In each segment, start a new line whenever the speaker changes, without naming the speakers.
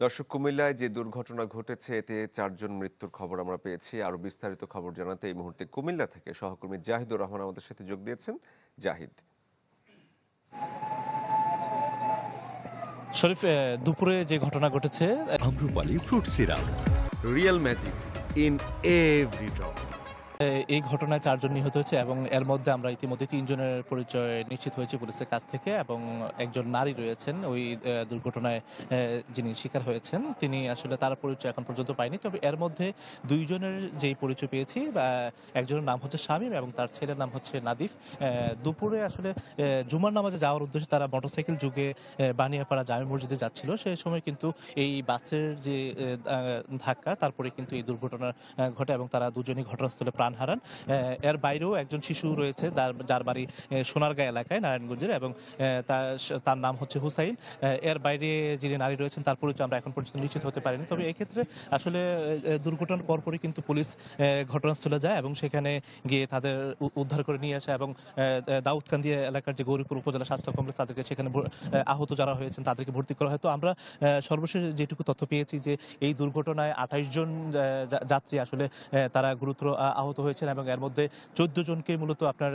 দর্শক, কুমিল্লায় যে দুর্ঘটনা ঘটেছে এতে 4 জন মৃত্যুর খবর আমরা পেয়েছি। আরো বিস্তারিত খবর জানাতে এই মুহূর্তে কুমিল্লা থেকে সহকর্মী জাহিদুর রহমান আমাদের সাথে যোগ দিয়েছেন। জাহিদ।
শরীফ, দুপুরে যে ঘটনা ঘটেছে,
Amrapali fruit syrup, real magic in every drop.
এই ঘটনায় 4 জন নিহত হয়েছে এবং এর মধ্যে আমরা ইতিমধ্যে 3 জনের পরিচয় নিশ্চিত হয়েছে পুলিশের কাছ থেকে এবং একজন নারী রয়েছেন ওই দুর্ঘটনায় যিনি শিকার হয়েছেন তিনি আসলে তার পরিচয় এখন পর্যন্ত পাইনি। তবে এর মধ্যে 2 জনের যেই পরিচয় পেয়েছি, একজনের নাম হচ্ছে শামীম এবং তার ছেলের নাম হচ্ছে নাদিফ। দুপুরে আসলে জুমার নামাজে যাওয়ার উদ্দেশ্যে তারা মোটরসাইকেল যুগে বানিয়াপাড়া জামে মসজিদে যাচ্ছিল। সেই সময় কিন্তু এই বাসের যে ধাক্কা, তারপরে কিন্তু এই দুর্ঘটনা ঘটে এবং তারা দুজনই ঘটনাস্থলে প্রাণ হারান। এর বাইরেও একজন শিশু রয়েছে যার বাড়ি সোনারগাঁ এলাকায় নারায়ণগঞ্জের এবং তার নাম হচ্ছে হুসাইন। এর বাইরে যিনি নারী রয়েছেন তার পরিচয় আমরা এখন পর্যন্ত নিশ্চিত হতে পারিনি। তবে এক্ষেত্রে আসলে দুর্ঘটনার পরপরই কিন্তু পুলিশ ঘটনাস্থলে যায় এবং সেখানে গিয়ে তাদের উদ্ধার করে নিয়ে আসে এবং দাউদকান্দি এলাকার যে গৌরীপুর উপজেলা স্বাস্থ্য কমপ্লেক্স, তাদেরকে সেখানে আহত যারা হয়েছেন তাদেরকে ভর্তি করা হয়। তো আমরা সর্বশেষ যেটুকু তথ্য পেয়েছি যে এই দুর্ঘটনায় 28 জন যাত্রী আসলে তারা গুরুতর আহত হয়েছেন এবং এর মধ্যে 14 জনকে মূলত আপনার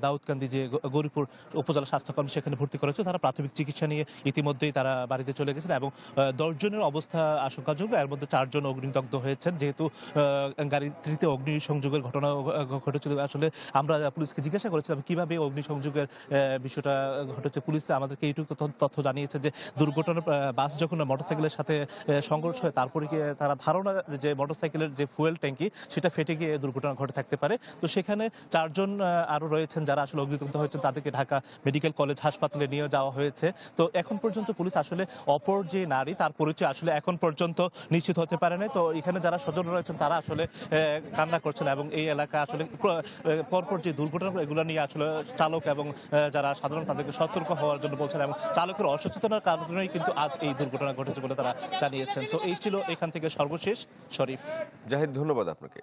দাউদকান্দি যে গৌরীপুর উপজেলা স্বাস্থ্য কমপ্লেক্স সেখানে ভর্তি করা হয়েছে। তারা প্রাথমিক চিকিৎসা নিয়ে ইতিমধ্যেই তারা বাড়িতে চলে গেছেন এবং 10 জনের অবস্থা আশঙ্কাযোগ্য। এর মধ্যে 4 জন অগ্নিদগ্ধ হয়েছেন, যেহেতু গাড়িতে অগ্নিসংযোগের ঘটনা ঘটেছিল। আসলে আমরা পুলিশকে জিজ্ঞাসা করেছিলাম কিভাবে অগ্নিসংযোগের বিষয়টা ঘটেছে। পুলিশ আমাদেরকে এইটুকু তথ্য জানিয়েছে যে দুর্ঘটনার বাস যখন মোটরসাইকেলের সাথে সংঘর্ষ হয় তারপরে তারা ধারণা যে মোটরসাইকেলের যে ফুয়েল ট্যাঙ্কি সেটা ফেটে গিয়ে দুর্ঘটনা ঘটে থাকতে পারে। তো সেখানে 4 জন আরো রয়েছেন যারা আসলে অগ্নিদগ্ধ হয়েছেন, তাদেরকে ঢাকা মেডিকেল কলেজ হাসপাতালে নিয়ে যাওয়া হয়েছে। তো এখন পর্যন্ত পুলিশ আসলে অপর যে নারী তার পরিচয় আসলে এখন পর্যন্ত নিশ্চিত হতে পারে না। তো এখানে যারা স্বজন রয়েছেন তারা আসলে কান্না করছেন এবং এই এলাকা আসলে পরপর যে দুর্ঘটনা এগুলো নিয়ে আসলে চালক এবং যারা সাধারণ তাদেরকে সতর্ক হওয়ার জন্য বলছেন এবং চালকের অসচেতনার কারণেই কিন্তু আজ এই দুর্ঘটনা ঘটেছে বলে তারা জানিয়েছেন। তো এই ছিল এখান থেকে সর্বশেষ। শরীফ।
জাহিদ, ধন্যবাদ আপনাকে।